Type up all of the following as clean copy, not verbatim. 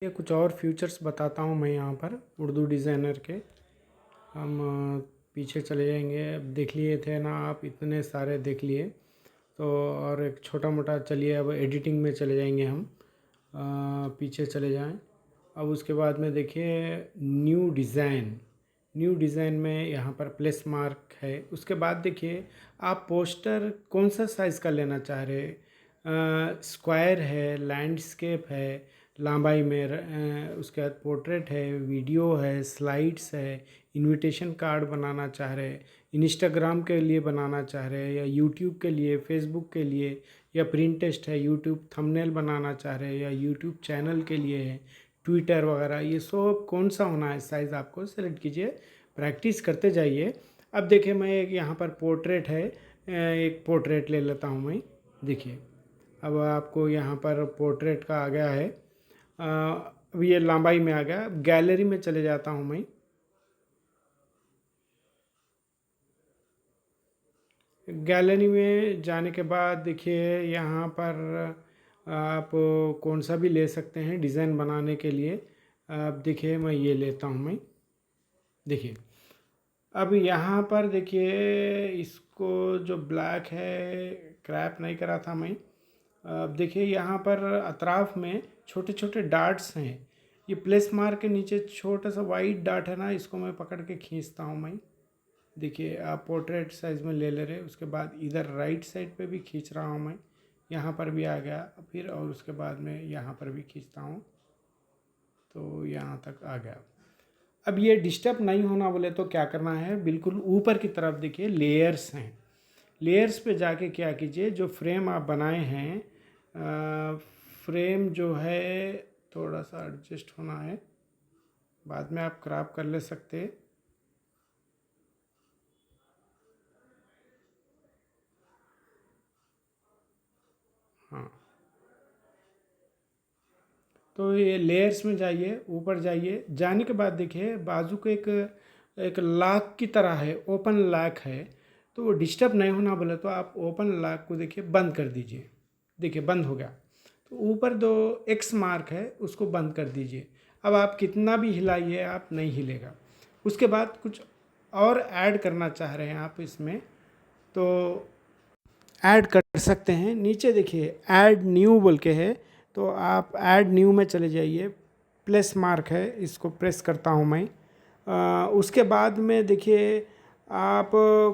ये कुछ और फीचर्स बताता हूँ मैं यहाँ पर उर्दू डिज़ाइनर के। हम पीछे चले जाएंगे। अब देख लिए थे ना आप, इतने सारे देख लिए तो, और एक छोटा मोटा चलिए अब एडिटिंग में चले जाएंगे हम। पीछे चले जाएं। अब उसके बाद में देखिए न्यू डिज़ाइन। न्यू डिज़ाइन में यहाँ पर प्लस मार्क है। उसके बाद देखिए आप पोस्टर कौन सा साइज़ का लेना चाह रहे। स्क्वायर है, लैंडस्केप है, लंबाई में उसके बाद पोर्ट्रेट है, वीडियो है, स्लाइड्स है, इनविटेशन कार्ड बनाना चाह रहे, इंस्टाग्राम के लिए बनाना चाह रहे, या यूट्यूब के लिए, फेसबुक के लिए, या प्रिंटेस्ट है, यूट्यूब थंबनेल बनाना चाह रहे, या यूट्यूब चैनल के लिए है, ट्विटर वगैरह, ये सब कौन सा होना है साइज़ आपको सेलेक्ट कीजिए, प्रैक्टिस करते जाइए। अब देखिए मैं एक यहाँ पर पोर्ट्रेट है, एक पोर्ट्रेट ले लेता हूँ मैं। देखिए अब आपको यहाँ पर पोर्ट्रेट का आ गया है। अब ये लंबाई में आ गया। गैलरी में चले जाता हूँ मैं। गैलरी में जाने के बाद देखिए यहाँ पर आप कौन सा भी ले सकते हैं डिज़ाइन बनाने के लिए। अब देखिए मैं ये लेता हूँ मैं। देखिए अब यहाँ पर देखिए इसको जो ब्लैक है क्रैप नहीं करा था मैं। अब देखिए यहाँ पर अतराफ में छोटे छोटे डाट्स हैं। ये प्लस मार्क के नीचे छोटा सा वाइट डाट है ना, इसको मैं पकड़ के खींचता हूँ मैं। देखिए आप पोर्ट्रेट साइज़ में ले रहे। उसके बाद इधर राइट साइड पे भी खींच रहा हूँ मैं। यहाँ पर भी आ गया फिर, और उसके बाद में यहाँ पर भी खींचता हूँ तो यहाँ तक आ गया। अब ये डिस्टर्ब नहीं होना बोले तो क्या करना है, बिल्कुल ऊपर की तरफ देखिए लेयर्स हैं। लेयर्स पे जाके क्या कीजिए, जो फ्रेम आप बनाए हैं, फ्रेम जो है थोड़ा सा एडजस्ट होना है, बाद में आप क्रॉप कर ले सकते। हाँ तो ये लेयर्स में जाइए, ऊपर जाइए। जाने के बाद देखिए बाजू को एक एक लॉक की तरह है, ओपन लॉक है। तो वो डिस्टर्ब नहीं होना बोले तो आप ओपन लॉक को देखिए बंद कर दीजिए। देखिए बंद हो गया। तो ऊपर दो एक्स मार्क है, उसको बंद कर दीजिए। अब आप कितना भी हिलाइए आप नहीं हिलेगा। उसके बाद कुछ और ऐड करना चाह रहे हैं आप इसमें तो ऐड कर सकते हैं। नीचे देखिए ऐड न्यू बोल के है, तो आप ऐड न्यू में चले जाइए। प्लस मार्क है, इसको प्रेस करता हूँ मैं। उसके बाद में देखिए आप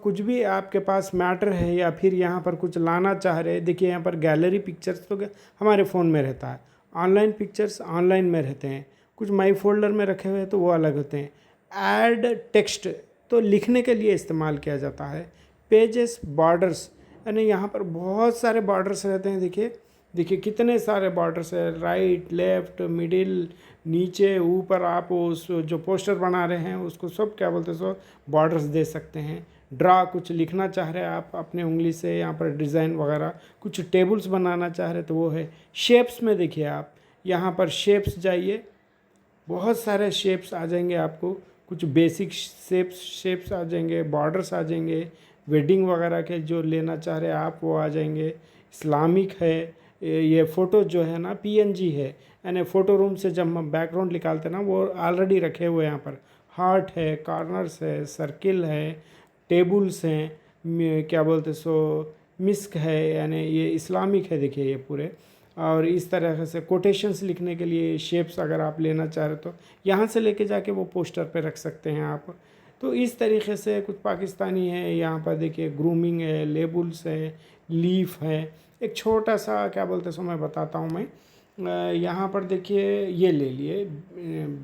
कुछ भी आपके पास मैटर है या फिर यहाँ पर कुछ लाना चाह रहे हैं। देखिए यहाँ पर गैलरी पिक्चर्स तो हमारे फ़ोन में रहता है, ऑनलाइन पिक्चर्स ऑनलाइन में रहते हैं, कुछ माई फोल्डर में रखे हुए हैं तो वो अलग होते हैं। ऐड टेक्स्ट तो लिखने के लिए इस्तेमाल किया जाता है। पेजेस बॉर्डर्स, यानी यहाँ पर बहुत सारे बॉर्डर्स रहते हैं। देखिए देखिए कितने सारे बॉर्डर्स है, राइट लेफ्ट मिडिल नीचे ऊपर। आप उस जो पोस्टर बना रहे हैं उसको सब क्या बोलते हैं, सो बॉर्डर्स दे सकते हैं। ड्रा कुछ लिखना चाह रहे हैं आप अपने उंगली से, यहाँ पर डिज़ाइन वगैरह कुछ टेबल्स बनाना चाह रहे तो वो है। शेप्स में देखिए आप यहाँ पर शेप्स जाइए, बहुत सारे शेप्स आ जाएंगे आपको। कुछ बेसिक शेप्स आ जाएंगे, बॉर्डर्स आ जाएंगे, वेडिंग वगैरह के जो लेना चाह रहे हैं आप वो आ जाएंगे। इस्लामिक है, ये फ़ोटो जो है ना पीएनजी है, यानी फ़ोटो रूम से जब हम बैकग्राउंड निकालते हैं ना वो ऑलरेडी रखे हुए हैं। यहाँ पर हार्ट है, कॉर्नर्स है, सर्किल है, टेबल्स हैं, क्या बोलते सो मिस्क है, यानी ये इस्लामिक है। देखिए ये पूरे, और इस तरह से कोटेशंस लिखने के लिए शेप्स अगर आप लेना चाह रहे तो यहाँ से लेके जाके वो पोस्टर पे रख सकते हैं आप। तो इस तरीके से कुछ पाकिस्तानी है। यहाँ पर देखिए ग्रूमिंग है, लेबल्स है, लीफ है। एक छोटा सा क्या बोलते सो मैं बताता हूँ मैं। यहाँ पर देखिए ये ले लिए,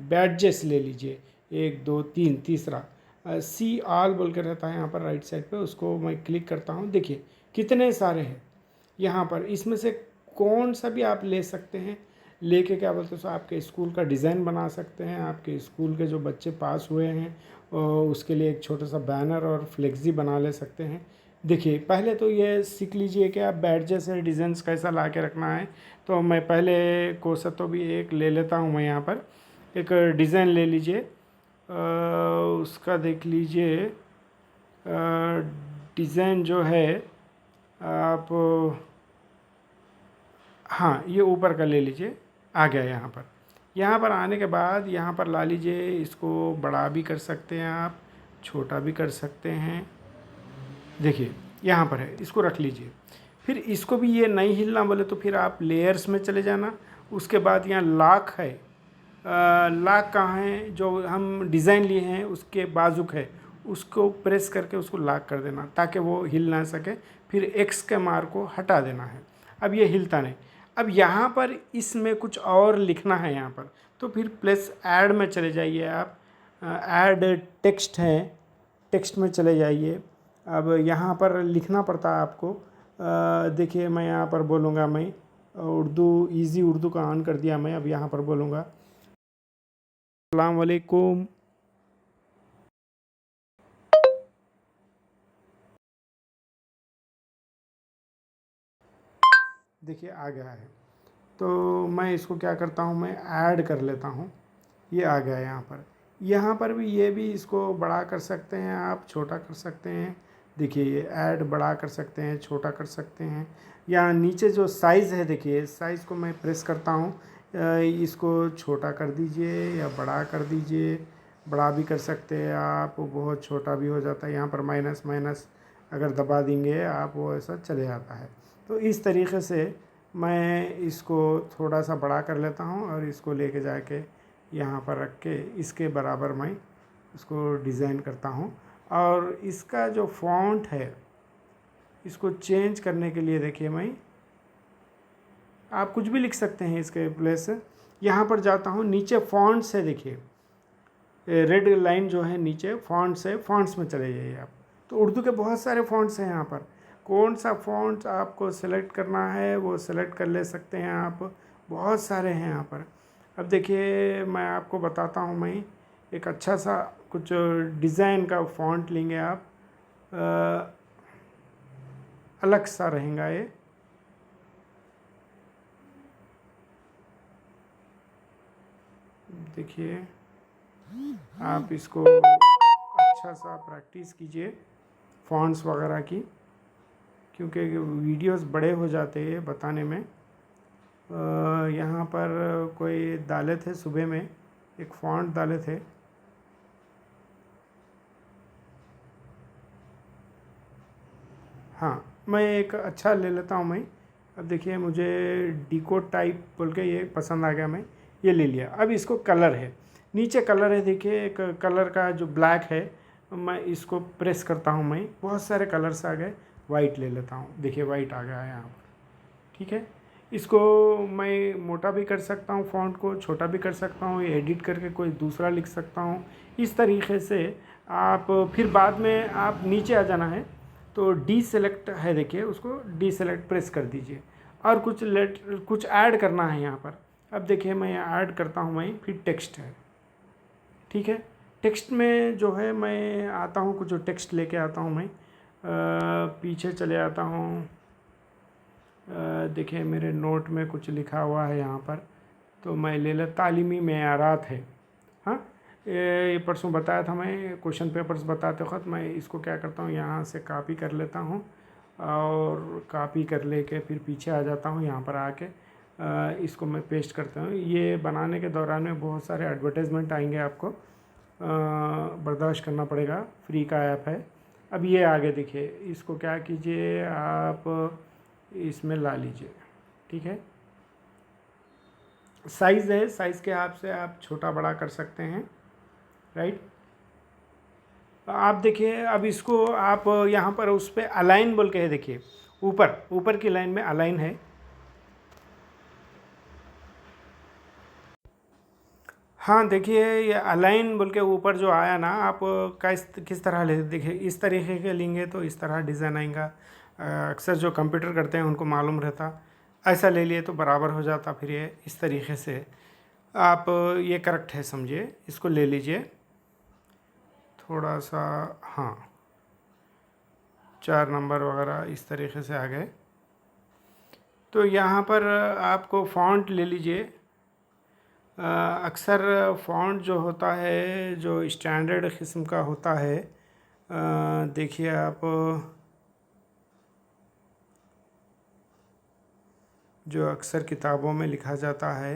बैडजेस ले लीजिए, 1 2 3, तीसरा सी ऑल बोल के रहता है यहाँ पर राइट साइड पे, उसको मैं क्लिक करता हूँ। देखिए कितने सारे हैं यहाँ पर, इसमें से कौन सा भी आप ले सकते हैं। लेके क्या बोलते हैं सो आपके स्कूल का डिज़ाइन बना सकते हैं। आपके स्कूल के जो बच्चे पास हुए हैं उसके लिए एक छोटा सा बैनर और फ्लेक्सी बना ले सकते हैं। देखिए पहले तो ये सीख लीजिए कि आप बैडजेस से डिज़ाइंस कैसा ला के रखना है। तो मैं पहले कोसा तो भी एक ले लेता हूँ मैं। यहाँ पर एक डिज़ाइन ले लीजिए, उसका देख लीजिए डिज़ाइन जो है आप, हाँ ये ऊपर का ले लीजिए, आ गया यहाँ पर। यहाँ पर आने के बाद यहाँ पर ला लीजिए, इसको बड़ा भी कर सकते हैं आप, छोटा भी कर सकते हैं। देखिए यहाँ पर है, इसको रख लीजिए। फिर इसको भी ये नहीं हिलना बोले तो फिर आप लेयर्स में चले जाना। उसके बाद यहाँ लॉक है, लॉक कहाँ है, जो हम डिज़ाइन लिए हैं उसके बाजुक है, उसको प्रेस करके उसको लॉक कर देना ताकि वो हिल ना सके। फिर एक्स के मार्क को हटा देना है। अब ये हिलता नहीं। अब यहाँ पर इसमें कुछ और लिखना है यहाँ पर, तो फिर प्लस ऐड में चले जाइए आप। ऐड टेक्स्ट है, टेक्स्ट में चले जाइए। अब यहाँ पर लिखना पड़ता है आपको। देखिए मैं यहाँ पर बोलूँगा, मैं उर्दू इजी उर्दू का ऑन कर दिया मैं। अब यहाँ पर बोलूँगा अस्सलाम वालेकुम। देखिए आ गया है। तो मैं इसको क्या करता हूँ, मैं ऐड कर लेता हूँ। ये आ गया यहाँ पर। यहाँ पर भी ये भी इसको बड़ा कर सकते हैं आप, छोटा कर सकते हैं। देखिए ये ऐड बड़ा कर सकते हैं, छोटा कर सकते हैं। यहाँ नीचे जो साइज़ है, देखिए साइज़ को मैं प्रेस करता हूँ। इसको छोटा कर दीजिए या बड़ा कर दीजिए। बड़ा भी कर सकते हैं आप, बहुत छोटा भी हो जाता है। यहाँ पर माइनस माइनस अगर दबा देंगे आप, वो ऐसा चले जाता है। तो इस तरीके से मैं इसको थोड़ा सा बड़ा कर लेता हूँ और इसको लेके जाके यहाँ पर रख के इसके बराबर मैं इसको डिज़ाइन करता हूँ। और इसका जो फ़ॉन्ट है, इसको चेंज करने के लिए देखिए मैं, आप कुछ भी लिख सकते हैं इसके प्लेस। यहाँ पर जाता हूँ, नीचे फ़ॉन्ट्स है, देखिए रेड लाइन जो है नीचे फ़ॉन्ट्स है, फ़ॉन्ट्स में चले जाइए आप। तो उर्दू के बहुत सारे फ़ॉन्ट्स हैं यहाँ पर। कौन सा फ़ॉन्ट आपको सेलेक्ट करना है वो सेलेक्ट कर ले सकते हैं आप, बहुत सारे हैं यहाँ पर। अब देखिए मैं आपको बताता हूँ, मैं एक अच्छा सा कुछ डिज़ाइन का फ़ॉन्ट लेंगे आप। अलग सा रहेगा ये। देखिए आप इसको अच्छा सा प्रैक्टिस कीजिए फ़ॉन्ट्स वगैरह की, क्योंकि वीडियोस बड़े हो जाते हैं बताने में। यहाँ पर कोई डाले थे सुबह में, एक फ़ॉन्ट डाले थे। हाँ मैं एक अच्छा ले लेता हूँ मैं। अब देखिए मुझे डिकोड टाइप बोल के ये पसंद आ गया, मैं ये ले लिया। अब इसको कलर है, नीचे कलर है, देखिए एक कलर का जो ब्लैक है, मैं इसको प्रेस करता हूँ। मैं बहुत सारे कलर्स आ गए, वाइट ले लेता हूँ। देखिए वाइट आ गया है यहाँ पर, ठीक है। इसको मैं मोटा भी कर सकता हूँ, फ़ॉन्ट को छोटा भी कर सकता हूँ, एडिट करके कोई दूसरा लिख सकता हूँ। इस तरीके से आप फिर बाद में आप नीचे आ जाना है तो डी सेलेक्ट है, देखिए उसको डी सेलेक्ट प्रेस कर दीजिए और कुछ ऐड करना है यहाँ पर। अब देखिए मैं यहाँ ऐड करता हूँ, मैं फिर टेक्स्ट है, ठीक है। टेक्स्ट में जो है मैं आता हूँ, कुछ टेक्स्ट लेके आता हूँ मैं। पीछे चले आता हूँ। देखिए मेरे नोट में कुछ लिखा हुआ है यहाँ पर, तो मैं ले ले तालीमी मेयारात है। हाँ ये परसों बताया था मैं, क्वेश्चन पेपर्स बताते वक्त मैं इसको क्या करता हूँ, यहाँ से कॉपी कर लेता हूँ और कॉपी कर लेके फिर पीछे आ जाता हूँ। यहाँ पर आके इसको मैं पेस्ट करता हूँ। ये बनाने के दौरान में बहुत सारे एडवर्टाइजमेंट आएंगे, आपको बर्दाश्त करना पड़ेगा, फ्री का ऐप है। अब ये आगे देखिए, इसको क्या कीजिए आप इसमें ला लीजिए, ठीक है। साइज़ है, साइज़ के हिसाब से आप छोटा बड़ा कर सकते हैं, राइट। आप देखिए अब इसको आप यहाँ पर उस पर अलाइन बोल के है, देखिए ऊपर ऊपर की लाइन में अलाइन है। हाँ देखिए ये अलाइन बोल के ऊपर जो आया ना, आप किस तरह ले, देखिए इस तरीके के लेंगे तो इस तरह डिज़ाइन आएगा। अक्सर जो कंप्यूटर करते हैं उनको मालूम रहता, ऐसा ले लिए तो बराबर हो जाता। फिर ये इस तरीके से आप ये करेक्ट है समझिए, इसको ले लीजिए थोड़ा सा। हाँ 4 नंबर वगैरह इस तरीके से आ गए। तो यहाँ पर आपको फ़ॉन्ट ले लीजिए। अक्सर फ़ॉन्ट जो होता है, जो स्टैंडर्ड किस्म का होता है, देखिए आप जो अक्सर किताबों में लिखा जाता है,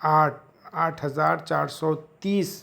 8430